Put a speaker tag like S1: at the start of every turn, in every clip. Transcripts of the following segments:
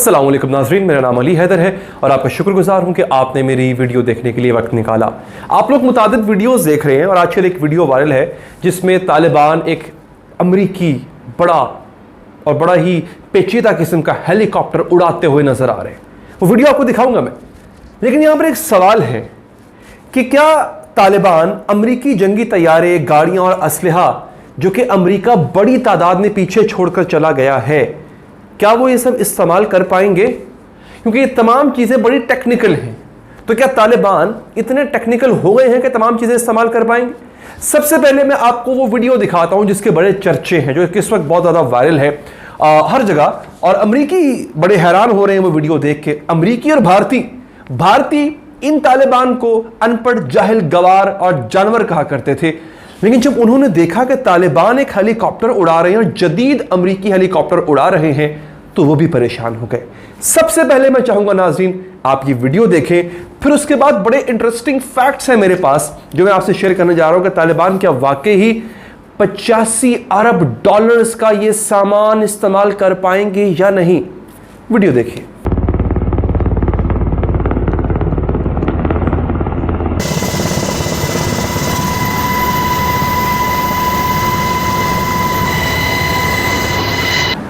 S1: अस्सलाम वालेकुम नाज़रीन, मेरा नाम अली हैदर है और आपका शुक्रगुजार हूं कि आपने मेरी वीडियो देखने के लिए वक्त निकाला। आप लोग मुतादिद वीडियोस देख रहे हैं और आजकल एक वीडियो वायरल है जिसमें तालिबान एक अमरीकी बड़ा ही पेचीदा किस्म का हेलीकॉप्टर उड़ाते हुए नजर आ रहे हैं। वो वीडियो आपको दिखाऊंगा मैं, लेकिन यहां पर एक सवाल है कि क्या तालिबान अमरीकी जंगी तैयारे, गाड़ियां और असलहा जो कि अमरीका बड़ी तादाद में पीछे छोड़कर चला गया है, क्या वो ये सब इस्तेमाल कर पाएंगे? क्योंकि ये तमाम चीजें बड़ी टेक्निकल हैं। तो क्या तालिबान इतने टेक्निकल हो गए हैं कि तमाम चीजें इस्तेमाल कर पाएंगे? सबसे पहले मैं आपको वो वीडियो दिखाता हूं जिसके बड़े चर्चे हैं, जो इस वक्त बहुत ज्यादा वायरल है हर जगह, और अमरीकी बड़े हैरान हो रहे हैं वो वीडियो देख के। अमरीकी और भारतीय इन तालिबान को अनपढ़, जाहिल, गवार और जानवर कहा करते थे, लेकिन जब उन्होंने देखा कि तालिबान एक हेलीकॉप्टर उड़ा रहे हैं और जदीद अमरीकी हेलीकॉप्टर उड़ा रहे हैं, तो वो भी परेशान हो गए। सबसे पहले मैं चाहूंगा नाज़रीन आप ये वीडियो देखें, फिर उसके बाद बड़े इंटरेस्टिंग फैक्ट्स हैं मेरे पास जो मैं आपसे शेयर करने जा रहा हूं कि तालिबान क्या वाकई ही 85 अरब डॉलर्स का ये सामान इस्तेमाल कर पाएंगे या नहीं। वीडियो देखिए।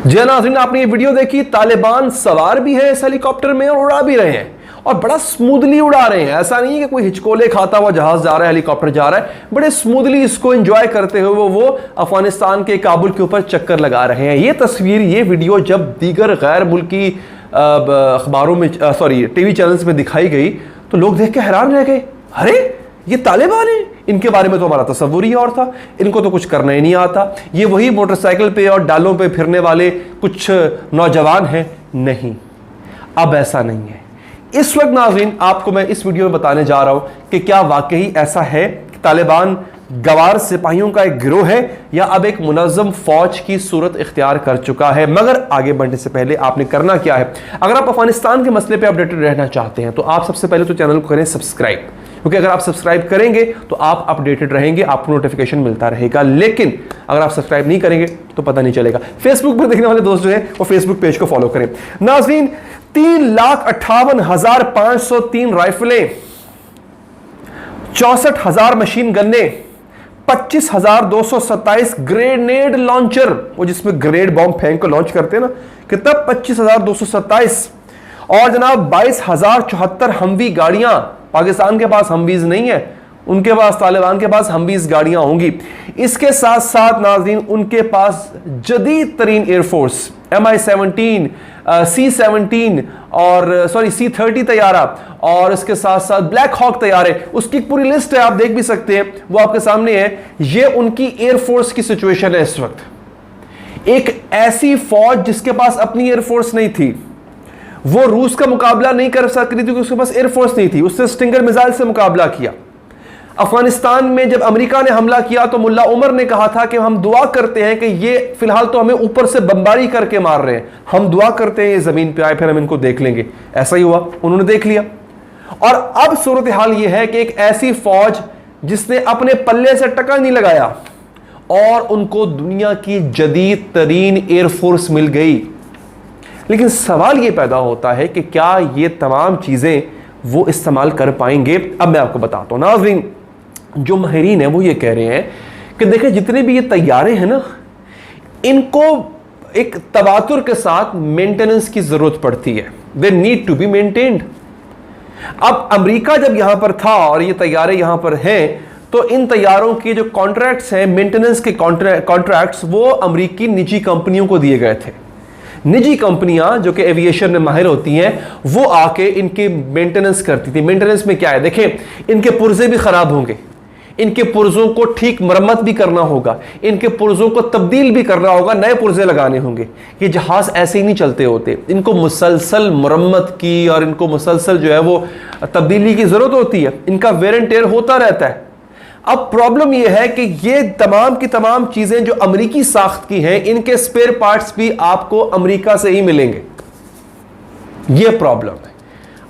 S1: जी नाज़रीन, आपने ये वीडियो देखी। तालिबान सवार भी है इस हेलीकॉप्टर में और उड़ा भी रहे हैं, और बड़ा स्मूथली उड़ा रहे हैं। ऐसा नहीं है कि कोई हिचकोले खाता हुआ जहाज जा रहा है, हेलीकॉप्टर जा रहा है। बड़े स्मूथली इसको एंजॉय करते हुए वो अफगानिस्तान के काबुल के ऊपर चक्कर लगा रहे हैं। ये तस्वीर, ये वीडियो जब दीगर गैर मुल्की अखबारों में, टीवी चैनल्स में दिखाई गई तो लोग देख के हैरान रह गए। अरे ये तालिबान है, इनके बारे में तो हमारा तस्वुर ही और था, इनको तो कुछ करना ही नहीं आता। ये वही मोटरसाइकिल पे और डालों पे फिरने वाले कुछ नौजवान हैं। नहीं, अब ऐसा नहीं है। इस वक्त नाज़रीन आपको मैं इस वीडियो में बताने जा रहा हूं कि क्या वाकई ऐसा है कि तालिबान गवार सिपाहियों का एक गिरोह है या अब एक मुनज़्ज़म फौज की सूरत इख्तियार कर चुका है। मगर आगे बढ़ने से पहले आपने करना क्या है, अगर आप अफगानिस्तान के मसले पे अपडेटेड रहना चाहते हैं तो आप सबसे पहले तो चैनल को करें सब्सक्राइब, क्योंकि अगर आप सब्सक्राइब करेंगे तो आप अपडेटेड रहेंगे, आपको नोटिफिकेशन मिलता रहेगा। लेकिन अगर आप सब्सक्राइब नहीं करेंगे तो पता नहीं चलेगा। फेसबुक पर देखने वाले दोस्त जो है वो फेसबुक पेज को फॉलो करें। नाज़रीन, 3,58,503 राइफलें, 64,000 मशीन गन्ने, 25,227 ग्रेनेड लॉन्चर, वो जिसमें ग्रेनेड बॉम्ब फेंक को लॉन्च करते हैं ना, कितना 25,227, और जनाब 22,074 हमवी गाड़ियां। पाकिस्तान के पास हमवीज नहीं है, उनके पास, तालिबान के पास हमवीज गाड़ियां होंगी। इसके साथ साथ नाज़रीन उनके पास जदीद तरीन एयरफोर्स MI-17, C-17 और C-30 तैयारा, और इसके साथ साथ ब्लैक हॉक तैयारे, उसकी पूरी लिस्ट है, आप देख भी सकते हैं, वो आपके सामने है। ये उनकी एयरफोर्स की सिचुएशन है इस वक्त। एक ऐसी फौज जिसके पास अपनी एयरफोर्स नहीं थी, वो रूस का मुकाबला नहीं कर सकती थी क्योंकि उसके पास एयरफोर्स नहीं थी, उससे स्टिंगर मिसाइल से मुकाबला किया। अफगानिस्तान में जब अमेरिका ने हमला किया तो मुल्ला उमर ने कहा था कि हम दुआ करते हैं कि ये फिलहाल तो हमें ऊपर से बमबारी करके मार रहे हैं, हम दुआ करते हैं ये जमीन पे आए, फिर हम इनको देख लेंगे। ऐसा ही हुआ, उन्होंने देख लिया। और अब सूरत हाल ये है कि एक ऐसी फौज जिसने अपने पल्ले से टका नहीं लगाया और उनको दुनिया की जदीद तरीन एयरफोर्स मिल गई। लेकिन सवाल ये पैदा होता है कि क्या ये तमाम चीजें वो इस्तेमाल कर पाएंगे? अब मैं आपको बताता हूं नाज़रीन, जो माहिरीन है वो ये कह रहे हैं कि देखिए जितने भी ये तैयारे हैं ना, इनको एक तवातुर के साथ मेंटेनेंस की जरूरत पड़ती है। They need to be maintained. अब अमेरिका जब यहां पर था और ये तैयारे यहां पर हैं, तो इन तैयारों के जो कॉन्ट्रैक्ट्स हैं, मेंटेनेंस के कॉन्ट्रैक्ट्स, वो अमेरिकी निजी कंपनियों को दिए गए थे। निजी कंपनियां जो कि एविएशन में माहिर होती हैं, वो आके इनकी मेंटेनेंस करती थी। मेंटेनेंस में क्या है, देखें, इनके पुर्जे भी खराब होंगे, इनके पुर्जों को ठीक मरम्मत भी करना होगा, इनके पुर्जों को तब्दील भी करना होगा, नए पुर्जे लगाने होंगे। ये जहाज ऐसे ही नहीं चलते होते, इनको मुसलसल मरम्मत की और इनको मुसलसल जो है वो तब्दीली की जरूरत होती है, इनका वेयर एंड टेयर होता रहता है। अब प्रॉब्लम यह है कि ये तमाम की तमाम चीजें जो अमेरिकी साख्त की हैं, इनके स्पेयर पार्ट्स भी आपको अमेरिका से ही मिलेंगे। ये प्रॉब्लम है।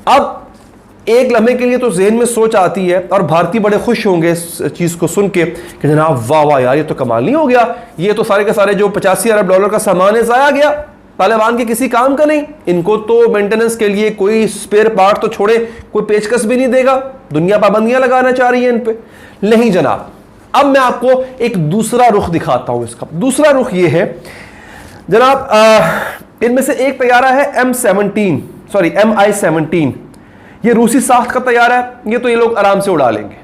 S1: अब एक लम्हे के लिए तो जहन में सोच आती है, और भारतीय बड़े खुश होंगे इस चीज को सुन के कि जनाब वाह वाह यार, ये तो कमाल नहीं हो गया, ये तो सारे के सारे जो 85 अरब डॉलर का सामान है जाया गया। तालिबान के किसी काम का नहीं। इनको तो मेंटेनेंस के लिए कोई स्पेयर पार्ट तो छोड़े कोई पेचकस भी नहीं देगा। दुनिया पाबंदियां लगाना चाह रही है इन पे। नहीं जनाब, अब मैं आपको एक दूसरा रुख दिखाता हूं। इसका दूसरा रुख ये है जनाब, इनमें से एक तैयारा है MI-17। ये रूसी साख्त का तैयारा है, ये तो ये लोग आराम से उड़ा लेंगे।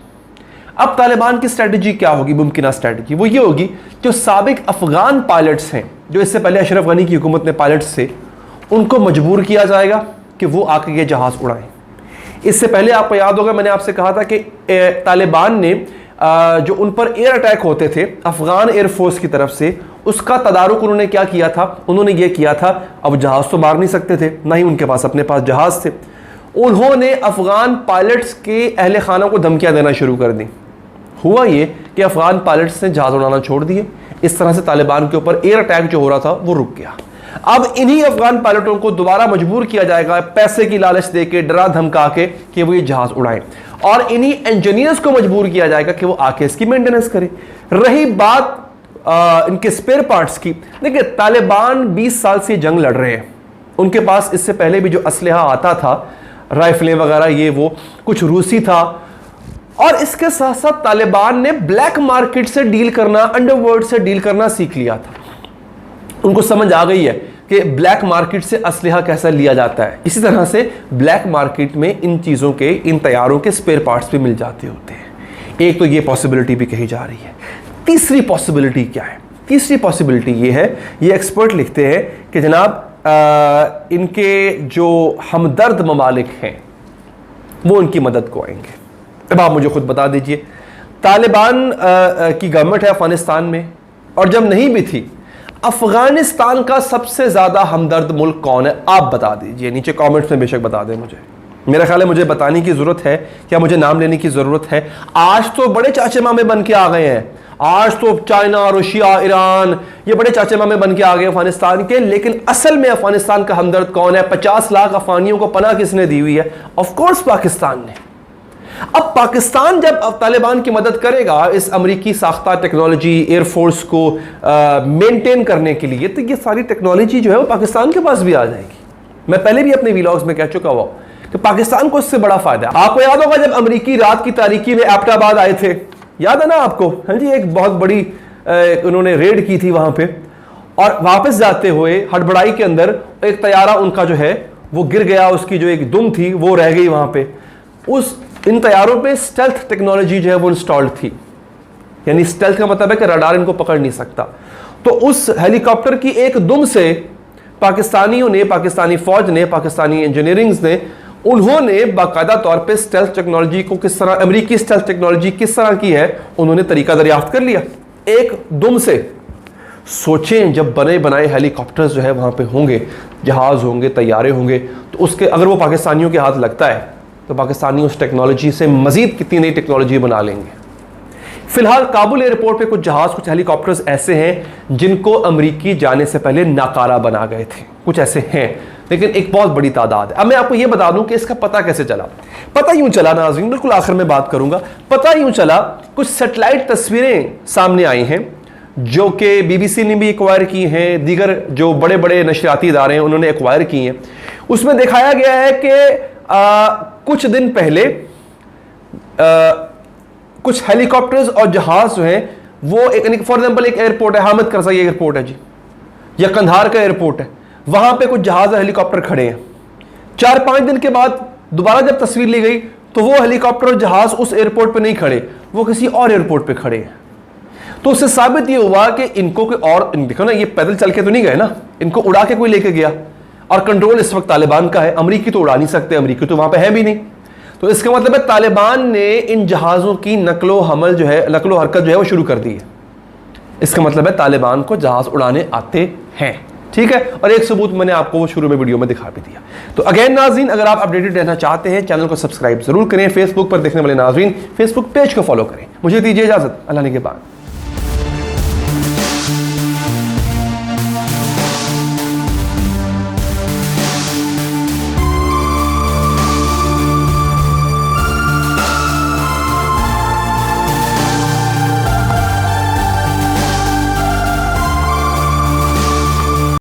S1: अब तालिबान की स्ट्रेटजी क्या होगी, मुमकिन स्ट्रेटजी वो ये होगी, जो साबिक अफगान पायलट्स हैं, जो इससे पहले अशरफ गनी की हुकूमत में पायलट्स थे, उनको मजबूर किया जाएगा कि वो आके ये जहाज उड़ाएं। इससे पहले आपको याद होगा मैंने आपसे कहा था कि तालिबान ने जो उन पर एयर अटैक होते थे अफगान एयरफोर्स की तरफ से, उसका तदारुक उन्होंने क्या किया था, उन्होंने ये किया था, अब जहाज तो मार नहीं सकते थे, ना ही उनके पास अपने पास जहाज थे, उन्होंने अफगान पायलट्स के अहले खाना को धमकियां देना शुरू कर दी। हुआ ये कि अफगान पायलट्स ने जहाज उड़ाना छोड़ दिए। इस तरह से तालिबान के ऊपर एयर अटैक जो हो रहा था वो रुक गया। अब इन्हीं अफगान पायलटों को दोबारा मजबूर किया जाएगा पैसे की लालच देके, डरा धमका के कि वो ये जहाज उड़ाएं, और इन्हीं इंजीनियर्स को मजबूर किया जाएगा कि वो आके इसकी मेंटेनेंस करें। रही बात इनके स्पेयर पार्ट्स की, देखिए तालिबान 20 साल से जंग लड़ रहे हैं। उनके पास इससे पहले भी जो असलहा आता था, राइफलें वगैरह, ये वो कुछ रूसी था, और इसके साथ साथ तालिबान ने ब्लैक मार्केट से डील करना, अंडरवर्ल्ड से डील करना सीख लिया था। उनको समझ आ गई है कि ब्लैक मार्केट से असलहा कैसा लिया जाता है। इसी तरह से ब्लैक मार्केट में इन चीज़ों के, इन तैयारों के स्पेयर पार्ट्स भी मिल जाते होते हैं। एक तो ये पॉसिबिलिटी भी कही जा रही है। तीसरी पॉसिबिलिटी क्या है? तीसरी पॉसिबिलिटी ये है, ये एक्सपर्ट लिखते हैं कि जनाब इनके जो हमदर्द ममालिक हैं वो उनकी मदद को आएंगे। अब आप मुझे खुद बता दीजिए, तालिबान की गवर्नमेंट है अफगानिस्तान में, और जब नहीं भी थी, अफगानिस्तान का सबसे ज्यादा हमदर्द मुल्क कौन है? आप बता दीजिए, नीचे कमेंट्स में बेशक बता दें मुझे। मेरा ख्याल है मुझे बताने की जरूरत है, क्या मुझे नाम लेने की जरूरत है? आज तो बड़े चाचे मामे बन के आ गए हैं। आज तो चाइना, रशिया, ईरान, ये बड़े चाचे मामे बन के आ गए अफगानिस्तान के। लेकिन असल में अफगानिस्तान का हमदर्द कौन है? 50 लाख अफगानियों को पनाह किसने दी हुई है? ऑफकोर्स पाकिस्तान ने। अब पाकिस्तान जब तालिबान की मदद करेगा इस अमेरिकी साख्ता टेक्नोलॉजी, एयरफोर्स को मेंटेन करने के लिए, तो ये सारी टेक्नोलॉजी जो है वो पाकिस्तान के पास भी आ जाएगी। मैं पहले भी अपने व्लॉग्स में कह चुका हुआ कि पाकिस्तान को इससे बड़ा फायदा है। आपको याद होगा जब अमेरिकी रात की तारीकी में एबटाबाद आए थे, याद है ना आपको? हाँ जी, एक बहुत बड़ी उन्होंने रेड की थी वहां पे, और वापस जाते हुए हड़बड़ाई के अंदर एक तैयारा उनका जो है वो गिर गया, उसकी जो एक दुम थी वो रह गई वहां पे। इन तैयारों पे स्टेल्थ टेक्नोलॉजी जो है वो इंस्टॉल्ड थी, यानी स्टेल्थ का मतलब है कि रडार इनको पकड़ नहीं सकता। तो उस हेलीकॉप्टर की एक दुम से पाकिस्तानियों ने, पाकिस्तानी फौज ने, पाकिस्तानी इंजीनियरिंग्स ने, उन्होंने बाकायदा तौर पे स्टेल्थ टेक्नोलॉजी को किस तरह, अमेरिकी स्टेल्थ टेक्नोलॉजी किस तरह की है, उन्होंने तरीका दरियाफ्त कर लिया एक दुम से। सोचें जब बने बनाए हेलीकॉप्टर्स जो है वहां पे होंगे, जहाज होंगे, तैयारे होंगे, तो उसके अगर वो पाकिस्तानियों के हाथ लगता है तो पाकिस्तानी उस टेक्नोलॉजी से मजीद कितनी नई टेक्नोलॉजी बना लेंगे। फिलहाल काबुल एयरपोर्ट पे कुछ जहाज, कुछ हेलीकॉप्टर्स ऐसे हैं जिनको अमेरिकी जाने से पहले नाकारा बना गए थे, कुछ ऐसे हैं, लेकिन एक बहुत बड़ी तादाद है। अब मैं आपको यह बता दूं कि इसका पता कैसे चला। पता यूं चला नाज़रीन, बिल्कुल आखिर में बात करूंगा। पता यूं चला, कुछ सैटेलाइट तस्वीरें सामने आई हैं जो कि बीबीसी ने भी एक्वायर की हैं, दीगर जो बड़े बड़े नशरियाती इदारे हैं उन्होंने एक्वायर की हैं। उसमें दिखाया गया है कि कुछ दिन पहले कुछ हेलीकॉप्टर्स और जहाज जो हैं वो एक, फॉर एग्जांपल एक एयरपोर्ट है, हामिद करज़ई एयरपोर्ट है जी, या कंधार का एयरपोर्ट है, वहां पे कुछ जहाज और हेलीकॉप्टर खड़े हैं। 4-5 दिन के बाद दोबारा जब तस्वीर ली गई तो वो हेलीकॉप्टर और जहाज उस एयरपोर्ट पे नहीं खड़े, वो किसी और एयरपोर्ट पे खड़े हैं। तो उससे साबित ये हुआ कि इनको कोई और, देखो ना, ये पैदल चल के तो नहीं गए ना, इनको उड़ा के कोई लेके गया, और कंट्रोल इस वक्त तालिबान का है। अमेरिकी तो उड़ा नहीं सकते, अमेरिकी तो वहां पे है भी नहीं। तो इसका मतलब है तालिबान ने इन जहाज़ों की नकलो हमल जो है, नकलो हरकत जो है वो शुरू कर दी है। इसका मतलब है तालिबान को जहाज उड़ाने आते हैं, ठीक है। और एक सबूत मैंने आपको शुरू में वीडियो में दिखा भी दिया। तो अगेन नाज़रीन, अगर आप अपडेटेड रहना चाहते हैं चैनल को सब्सक्राइब जरूर करें। फेसबुक पर देखने वाले नाज़रीन फेसबुक पेज को फॉलो करें। मुझे दीजिए इजाजत, अल्लाह ने के बाद।